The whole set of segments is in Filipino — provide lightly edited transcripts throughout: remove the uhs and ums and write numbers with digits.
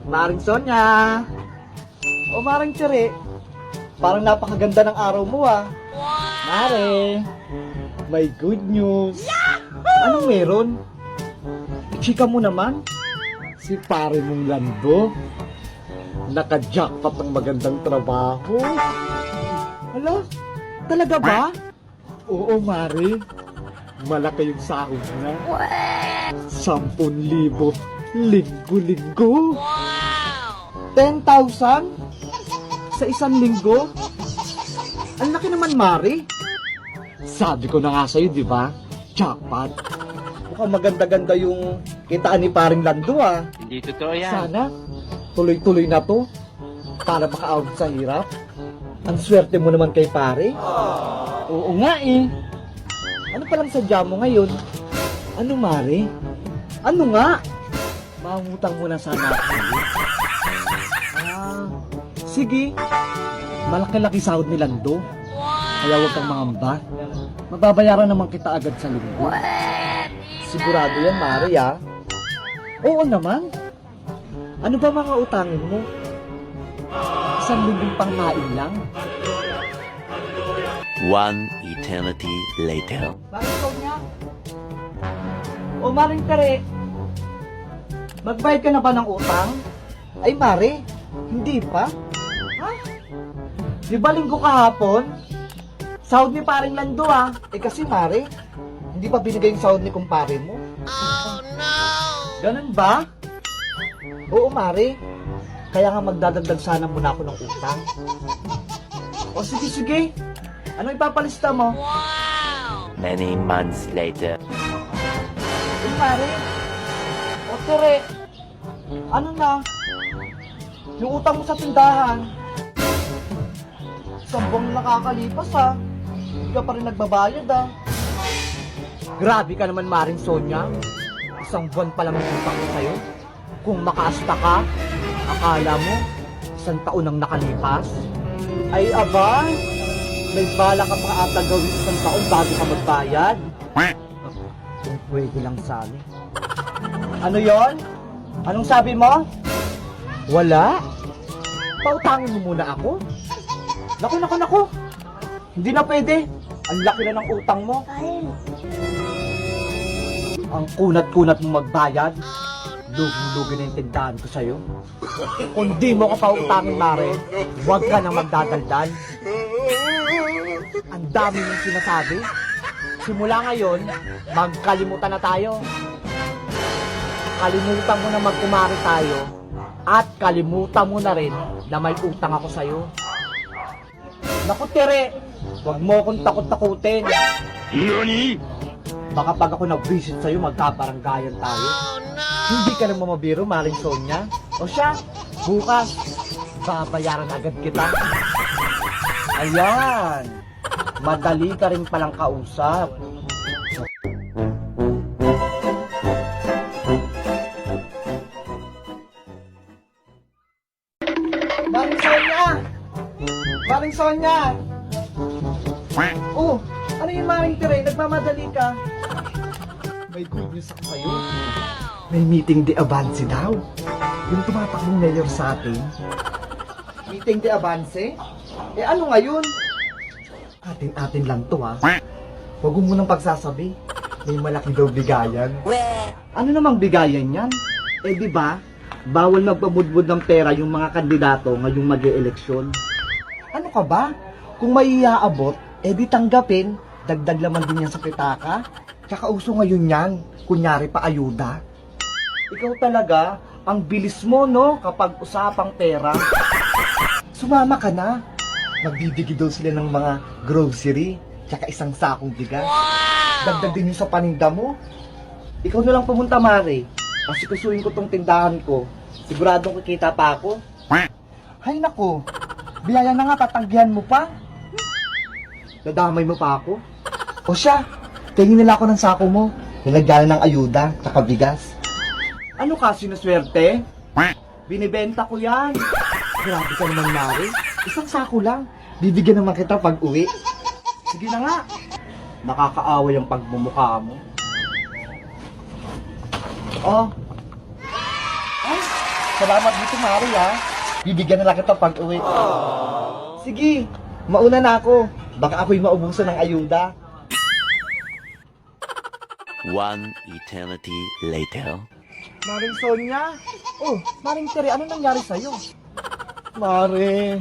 Maring Sonya! O Maring Tsere, parang napakaganda ng araw mo ah. Mare, may good news. Anong meron? Chika mo naman. Si pare mong Lando, naka-jackpot ng magandang trabaho. Hala, talaga ba? Oo, Mare. Malaki yung sahod na. 10,000 linggo-linggo. 10,000 sa isang linggo? Ang laki naman, Mare. Sabi ko na nga sa'yo, di ba? Jackpot. Mukhang maganda-ganda yung kitaan ni paring Lando ah. Hindi totoo yan. Sana, tuloy-tuloy na to para maka-out sa hirap. Ang swerte mo naman kay pare. Oo nga eh. Ano palang sadya mo ngayon? Ano, Mare? Ano nga? Mangutang mo na sana ako. Sige. Malaki-laki sahod ni Lando. Kaya huwag kang mangamba. Mababayaran naman kita agad sa linggo. Sigurado yan, Mare, ah. Oo naman. Ano ba mga utangin mo? 1,000 pangmain lang. One eternity later. Maring Sonya? O Maring Tere? Magbayad ka na ba ng utang? Ay Mare, hindi pa? Ha? Di ba linggo kahapon? Sahod ni paring Lando ah. Eh kasi Mare, hindi pa binigay yung sahod ni kumpare mo. Oh no! Ganun ba? Oo Mare, kaya nga magdadagdag sana muna ako ng utang. O sige sige, ano ipapalista mo? Many months later. Ay Mare, o Tere, ano na? Yung utang mo sa tindahan. Isang buwan na nakakalipas ha. Hindi ka pa rin nagbabayad ha. Grabe ka naman Maring Sonya. Isang buwan pa lang yung utang ko sa'yo. Kung makaasta ka, akala mo, 1 taon ang nakalipas. Ay aba, may bala ka pa ata gawin 1 taon bago ka magbayad. Kung pwede lang sana. Ano yon? Anong sabi mo? Wala? Pautangin mo muna ako? Naku. Hindi na pwede. Ang laki na ng utang mo. Ang kunat-kunat mo magbayad. Luging-lugi na yung tindahan ko sa'yo. Kung di mo ka pautangin, Mare, huwag ka nang magdadaldal. Ang dami mong sinasabi. Simula ngayon, magkalimutan na tayo. Kalimutan mo na magkumari tayo. At kalimutan mo na rin na may utang ako sa'yo. Naku, Tere, huwag mo akong takot-takutin. Nani? Baka pag ako nag-visit sa'yo, magkabaranggayan tayo. Hindi ka naman mabiro, Maring Sonya. O siya, bukas, babayaran agad kita. Ayan, madali ka rin palang kausap. Maring Sonya! Maring Sonya! Oh, ano yung Maring Tere? Nagmamadali ka. May good news ako sa'yo. May meeting de avance daw. Yung tumatakbong mayor sa atin. Meeting de avance? Eh ano ngayon? Atin-atin lang to ha. Huwag mo munang pagsasabi. May malaki daw bigayan. Ano namang bigayan yan? Eh di ba? Bawal magpabudbud ng pera yung mga kandidato ngayong mag-e-eleksyon. Ano ka ba? Kung may iaabot, eh di tanggapin. Dagdag laman din yan sa pitaka. Tsaka uso ngayon yan. Kunyari pa ayuda. Ikaw talaga, ang bilis mo no kapag usapang pera. Sumama ka na. Magbibigay daw sila ng mga grocery. Tsaka isang sakong bigas. Dagdag din yung sa paninda mo. Ikaw na lang pumunta, Mare. Pasikusuin ko tong tindahan ko. Siguradong kikita pa ako. Hay nako, biyaya na nga, tatanggihan mo pa. Nadamay mo pa ako. O siya, tingin nila ako ng sako mo. Nilagyan ng ayuda, tsaka bigas. Ano ka, sinuswerte? Binibenta ko yan. Grabe ka naman, Mare. Isang sako lang. Bibigyan naman kita pag uwi. Sige na nga. Nakakaaway ang pagmumukha mo. Oh. Ay, Salamat dito, Mari, ha. Bibigyan na lang kita pag-uwi. Sige, mauna na ako. Baka ako'y maubusan ng ayuda. One eternity later. Maring Sonia? Oh, Maring Tere, ano nangyari sa'yo? Mare,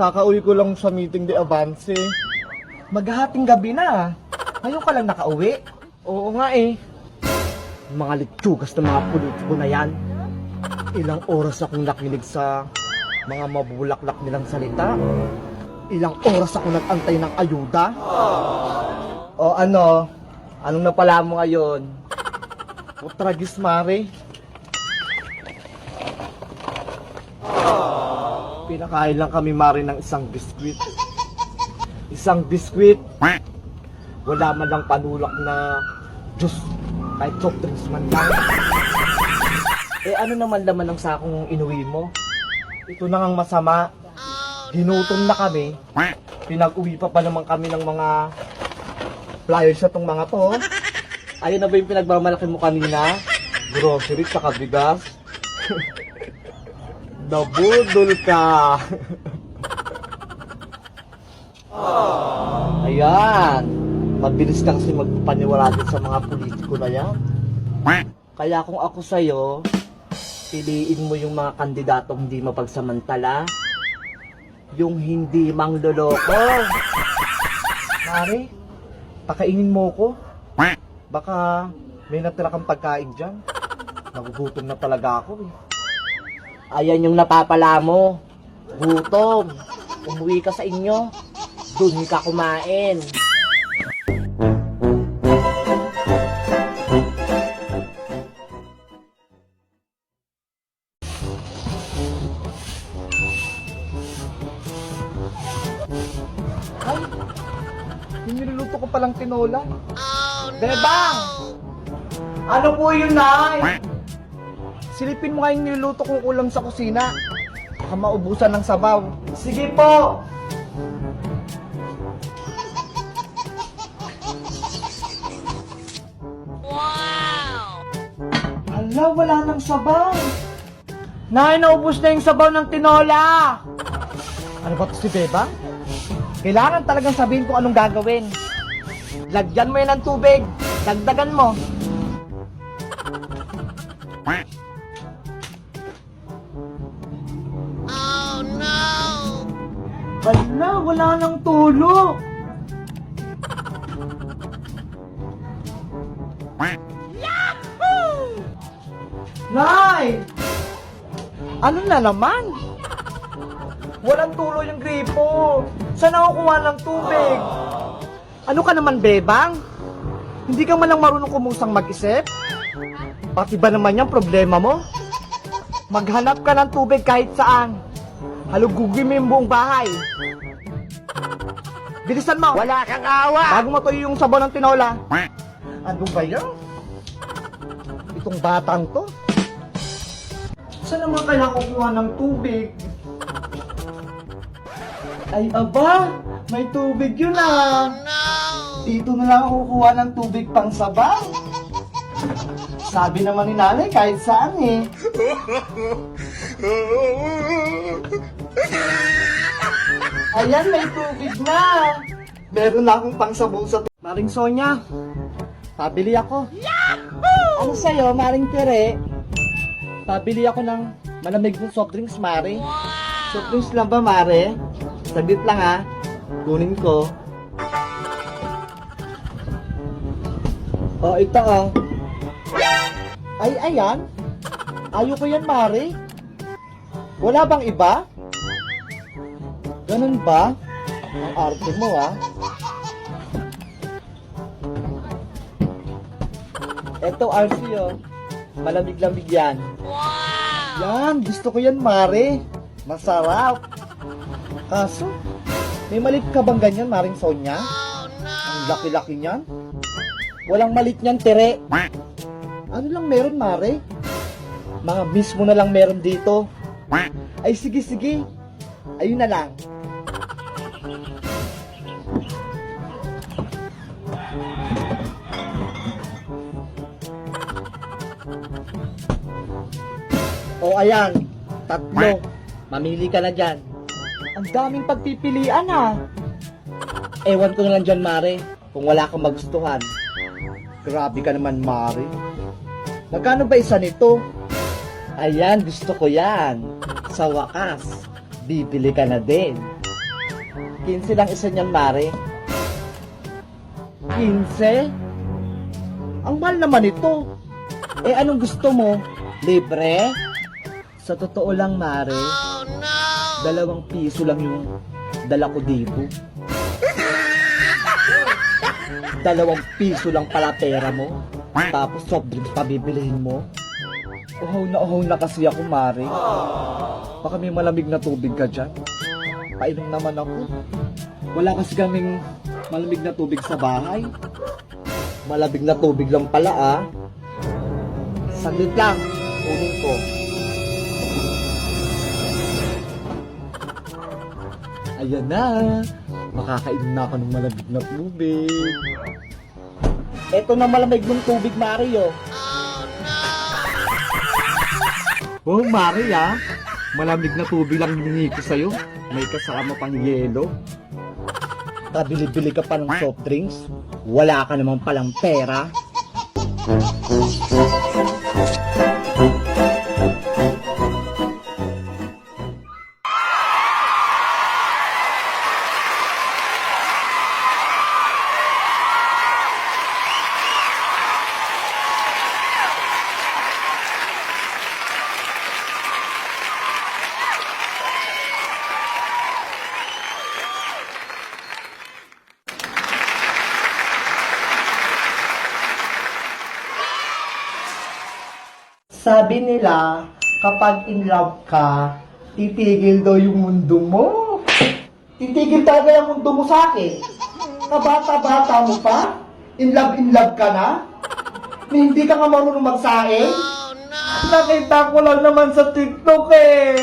kakauwi ko lang sa meeting de Avance. Maghahating gabi na. Ngayon ka lang nakauwi? Oo nga eh. Mga litsugas ng mga politiko na yan. Ilang oras akong nakinig sa mga mabulaklak nilang salita. Ilang oras ako nag-antay ng ayuda. O ano? Anong napala mo ngayon? Tragis, Mare. Pinakain lang kami, Mare, ng isang biskwit. Isang biskwit. Wala man lang panulak na juice. Kahit soft drinks man lang. Eh ano naman laman ng sakong inuwi mo? Ito na ngang masama. Ginutom na kami. Pinag-uwi pa naman kami ng mga flyers sa tong mga to. Ayun na ba yung pinagmamalaki mo kanina? Grocery sa bigas? Nabudol ka! Ayan! Mabilis ka kasi magpaniwala din sa mga politiko na yan. Kaya kung ako sa'yo, piliin mo yung mga kandidatong hindi mapagsamantala. Yung hindi mangloloko. Mare, pakainin mo ko. Baka may natira kang pagkain dyan. Nagugutom na talaga ako eh. Ayan yung napapala mo. Gutom. Umuwi ka sa inyo. Doon ka kumain. Ay, yung niluluto ko palang tinola. Bebang! Ano po yun, Nay? Silipin mo nga yung niluluto kong ulam sa kusina. Baka maubusan ng sabaw. Sige po! Wow! Hala, wala nang sabaw. Nay, naubos na yung sabaw ng tinola. Ano ba ito si Bebang? Kailangan talagang sabihin kung anong gagawin. Lagyan mo yan ng tubig. Dagdagan mo. Oh no! Hala, wala nang tulo. Yahoo! Nay! Ano na naman? Walang tulo yung gripo. Saan ako kuha ng tubig? Ano ka naman, Bebang? Hindi ka man lang marunong kumusang mag-isip? Pati ba naman yung problema mo? Maghanap ka ng tubig kahit saan. Halugugin mo yung buong bahay. Bilisan mo! Wala kang awa! Bago matuyo yung sabaw ng tinola. Ano ba yan? Itong batang to? Saan naman kaya kukuha ng tubig? Ay aba, may tubig yun ah. Dito na lang ako kukuha ng tubig pang sabaw. Sabi naman ni nanay kahit saan eh. Ayan, may tubig na. Meron na akong pang sabaw sa Maring Sonia, pabili ako. Ano sa'yo, Maring Tere? Pabili ako ng malamig ng soft drinks, Mare. Soft drinks lang ba, Mare? Saglit lang ha. Kunin ko. Oh, ito oh. Ay, ayan. Ayoko yan, Mare. Wala bang iba? Ganun ba? Ang arte mo, ha? Eto, RC, oh. Malamig-lamig yan. Wow! Yan, gusto ko yan, Mare. Masarap. Kaso, may malit ka bang ganyan, Maring Sonia? Oh, no! Ang laki-laki niyan. Walang malit niyan, Tere. Ano lang meron, Mare? Mga mismo na lang meron dito. Ay, sige, sige. Ayun na lang. O ayan, 3. Mamili ka na dyan. Ang daming pagpipilian ah. Ewan ko na lang dyan, Mare, kung wala kang magustuhan. Grabe ka naman, Mare. Magkano ba isa nito? Ayan, gusto ko yan. Sa wakas, bibili ka na din. 15 lang isa niyan, Mare. 15? Ang mahal naman ito. Eh, anong gusto mo? Libre? Sa totoo lang, Mare, 2 piso lang yung dala ko dito. 2 piso lang pala pera mo. Tapos soft drinks pa bibilihin mo. Uhaw na kasi ako, Mare. Baka may malamig na tubig ka dyan. Painom naman ako. Wala kasi kaming malamig na tubig sa bahay. Malamig na tubig lang pala ah. Saglit lang. Kunin ko. Ayan na. Makakainom na ako ng malamig na tubig. Eto na malamig ng tubig, Mario. Oh, Maria, malamig na tubig lang hiningi ko sa'yo. May kasama pang yelo. Bili-bili ka pa ng soft drinks. Wala ka naman palang pera. Sabi nila, kapag in love ka, titigil daw yung mundo mo. Titigil talaga yung mundo mo sa akin. Kabata-bata mo pa? In love ka na? Hindi ka nga marunong magsaing? Nakita ko lang naman sa TikTok eh.